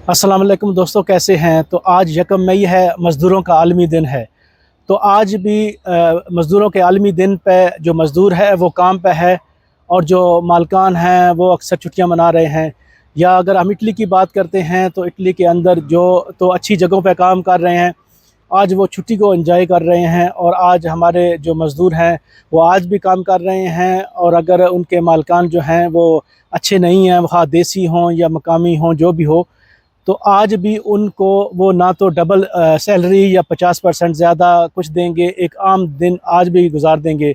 अस्सलाम वालेकुम दोस्तों, कैसे हैं। तो आज 1 मई है, मज़दूरों का आलमी दिन है। तो आज भी मज़दूरों के आलमी दिन पे जो मज़दूर है वो काम पे है, और जो मालकान हैं वो अक्सर छुट्टियां मना रहे हैं। या अगर हम इटली की बात करते हैं तो इटली के अंदर जो तो अच्छी जगहों पे काम कर रहे हैं, आज वो छुट्टी को एंजॉय कर रहे हैं। और आज हमारे जो मज़दूर हैं वो आज भी काम कर रहे हैं, और अगर उनके मालकान जो हैं वो अच्छे नहीं हैं, वहाँ देसी हों या मकामी हों, जो भी हो, तो आज भी उनको वो ना तो डबल सैलरी या 50% ज़्यादा कुछ देंगे, एक आम दिन आज भी गुजार देंगे।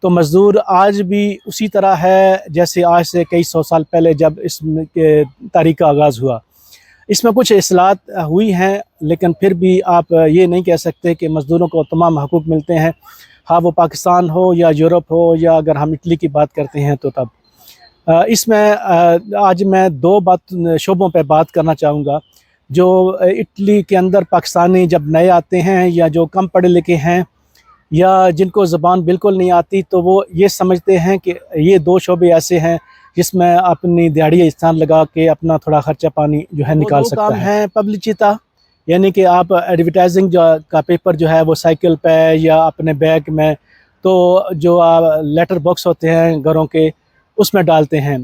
तो मज़दूर आज भी उसी तरह है जैसे आज से कई सौ साल पहले जब इस तारीख़ का आगाज़ हुआ। इसमें कुछ इस्लाहत हुई हैं, लेकिन फिर भी आप ये नहीं कह सकते कि मज़दूरों को तमाम हकूक़ मिलते हैं। हाँ, वो पाकिस्तान हो या यूरोप हो, या अगर हम इटली की बात करते हैं तो तब इसमें आज मैं दो शोबों पे बात करना चाहूँगा। जो इटली के अंदर पाकिस्तानी जब नए आते हैं, या जो कम पढ़े लिखे हैं, या जिनको ज़बान बिल्कुल नहीं आती, तो वो ये समझते हैं कि ये दो शोबे ऐसे हैं जिसमें अपनी दिहाड़ी स्थान लगा के अपना थोड़ा ख़र्चा पानी जो है निकाल सकता है। काम है पब्लिसिटी, यानी कि आप एडवर्टाइजिंग जो का पेपर जो है वो साइकिल पे या अपने बैग में, तो जो लेटर बॉक्स होते हैं घरों के, उसमें डालते हैं।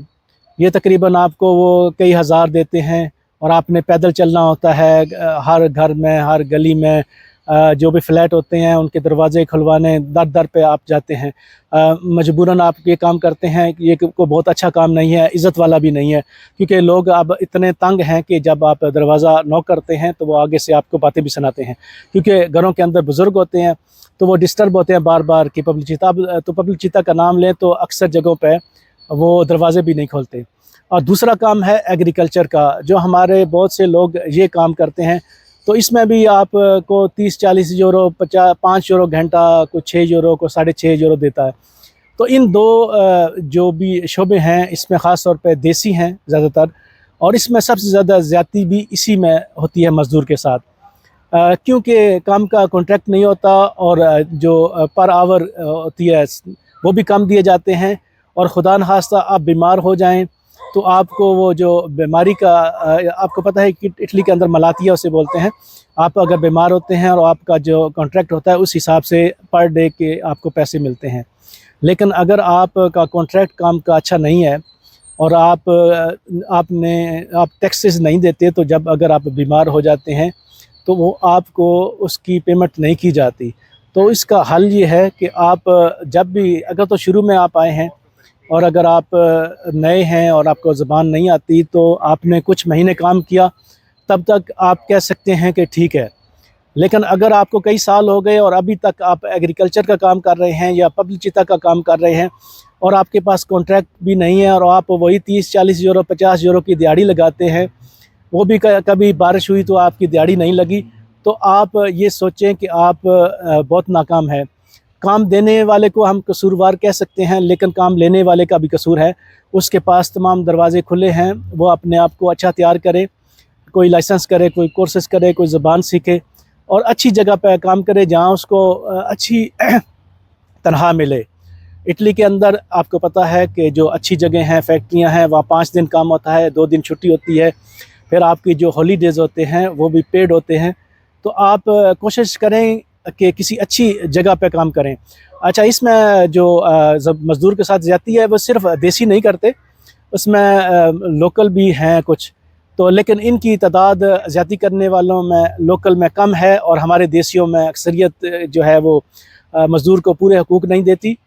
ये तकरीबन आपको वो कई हज़ार देते हैं, और आपने पैदल चलना होता है हर घर में, हर गली में, जो भी फ्लैट होते हैं उनके दरवाज़े खुलवाने दर दर पे आप जाते हैं। मजबूरन आप ये काम करते हैं कि ये को बहुत अच्छा काम नहीं है, इज़्ज़त वाला भी नहीं है, क्योंकि लोग अब इतने तंग हैं कि जब आप दरवाज़ा नॉक करते हैं तो वो आगे से आपको बातें भी सुनाते हैं, क्योंकि घरों के अंदर बुज़ुर्ग होते हैं, तो वो डिस्टर्ब होते हैं बार बार कि पब्लिसिटी। अब तो पब्लिसिटी का नाम लें तो अक्सर जगहों पर वो दरवाज़े भी नहीं खोलते। और दूसरा काम है एग्रीकल्चर का, जो हमारे बहुत से लोग ये काम करते हैं। तो इसमें भी आपको 30-40 यूरो, 5 यूरो घंटा, कुछ 6 यूरो को 6.5 यूरो देता है। तो इन दो जो भी शोबे हैं, इसमें ख़ास तौर पे देसी हैं ज़्यादातर, और इसमें सबसे ज़्यादा ज़्यादती भी इसी में होती है मज़दूर के साथ, क्योंकि काम का कॉन्ट्रैक्ट नहीं होता, और जो पर आवर होती है वो भी कम दिए जाते हैं। और खुदा न खास्ता आप बीमार हो जाएं तो आपको वो जो बीमारी का आपको पता है कि इटली के अंदर मलातिया उसे बोलते हैं। आप अगर बीमार होते हैं और आपका जो कॉन्ट्रैक्ट होता है उस हिसाब से पर डे के आपको पैसे मिलते हैं। लेकिन अगर आपका कॉन्ट्रैक्ट काम का अच्छा नहीं है, और आप टैक्सेस नहीं देते, तो जब अगर आप बीमार हो जाते हैं तो वो आपको उसकी पेमेंट नहीं की जाती। तो इसका हल ये है कि आप जब भी, अगर तो शुरू में आप आए हैं और अगर आप नए हैं और आपको ज़बान नहीं आती, तो आपने कुछ महीने काम किया, तब तक आप कह सकते हैं कि ठीक है। लेकिन अगर आपको कई साल हो गए और अभी तक आप एग्रीकल्चर का काम कर रहे हैं या पब्लिसिटी का काम कर रहे हैं, और आपके पास कॉन्ट्रैक्ट भी नहीं है, और आप वही 30-40 यूरो, 50 यूरो की दिहाड़ी लगाते हैं, वो भी कभी बारिश हुई तो आपकी दिहाड़ी नहीं लगी, तो आप ये सोचें कि आप बहुत नाकाम है। काम देने वाले को हम कसूरवार कह सकते हैं, लेकिन काम लेने वाले का भी कसूर है। उसके पास तमाम दरवाज़े खुले हैं, वो अपने आप को अच्छा तैयार करे, कोई लाइसेंस करे, कोई कोर्सेज़ करे, कोई ज़बान सीखे, और अच्छी जगह पर काम करे जहाँ उसको अच्छी तनख्वाह मिले। इटली के अंदर आपको पता है कि जो अच्छी जगह हैं, फैक्ट्रियाँ हैं, वहाँ 5 दिन काम होता है, 2 दिन छुट्टी होती है। फिर आपकी जो हॉलीडेज़ होते हैं वो भी पेड होते हैं। तो आप कोशिश करें कि किसी अच्छी जगह पे काम करें। अच्छा, इसमें जो मज़दूर के साथ ज़्यादती है वो सिर्फ देसी नहीं करते, उसमें लोकल भी हैं कुछ, तो लेकिन इनकी तादाद ज़्यादती करने वालों में लोकल में कम है, और हमारे देसियों में अक्सरियत जो है वो मज़दूर को पूरे हकूक़ नहीं देती।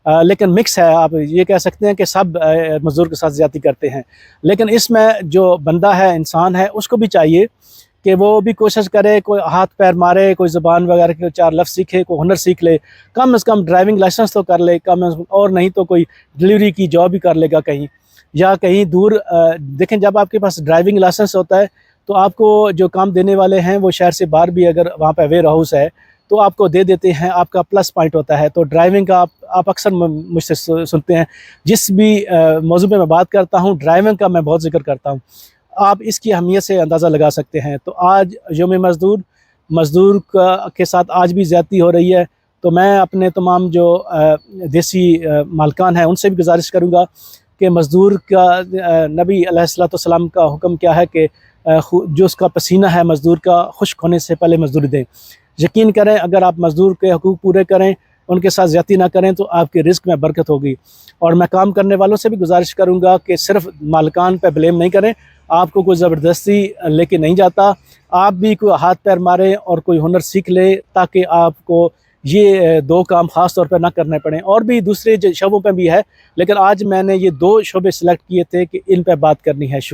लेकिन मिक्स है, आप ये कह सकते हैं कि सब मज़दूर के साथ ज़्यादती करते हैं। लेकिन इसमें जो बंदा है, इंसान है, उसको भी चाहिए कि वो भी कोशिश करे, कोई हाथ पैर मारे, कोई ज़बान वगैरह के 4 लफ्ज़ सीखे, कोई हुनर सीख ले, कम से कम ड्राइविंग लाइसेंस तो कर ले, और नहीं तो कोई डिलीवरी की जॉब भी कर लेगा कहीं, या कहीं दूर। देखें, जब आपके पास ड्राइविंग लाइसेंस होता है तो आपको जो काम देने वाले हैं वो शहर से बाहर भी, अगर वहाँ पर वेयर हाउस है तो आपको दे देते हैं, आपका प्लस पॉइंट होता है। तो ड्राइविंग का आप अक्सर मुझसे सुनते हैं, जिस भी मौजू पे मैं बात करता हूँ ड्राइविंग का मैं बहुत जिक्र करता हूँ, आप इसकी अहमियत से अंदाज़ा लगा सकते हैं। तो आज यौम मज़दूर के साथ आज भी ज़्यादती हो रही है। तो मैं अपने तमाम जो देसी मालकान हैं उनसे भी गुजारिश करूँगा कि मज़दूर का नबी अलैहिस्सलातु वस्सलाम का हुक्म क्या है कि جو اس کا پسینہ ہے مزدور کا خشک ہونے سے پہلے مزدوری دیں۔ یقین کریں اگر آپ مزدور کے حقوق پورے کریں، ان کے ساتھ زیادتی نہ کریں تو آپ کے رزق میں برکت ہوگی۔ اور میں کام کرنے والوں سے بھی گزارش کروں گا کہ صرف مالکان پہ بلیم نہیں کریں، آپ کو کوئی زبردستی لے کے نہیں جاتا، آپ بھی کوئی ہاتھ پیر ماریں اور کوئی ہنر سیکھ لیں تاکہ آپ کو یہ دو کام خاص طور پہ نہ کرنے پڑیں۔ اور بھی دوسرے شعبوں پہ بھی ہے، لیکن آج میں نے یہ دو شعبے سلیکٹ کیے تھے کہ ان پہ بات کرنی ہے۔ شکریہ۔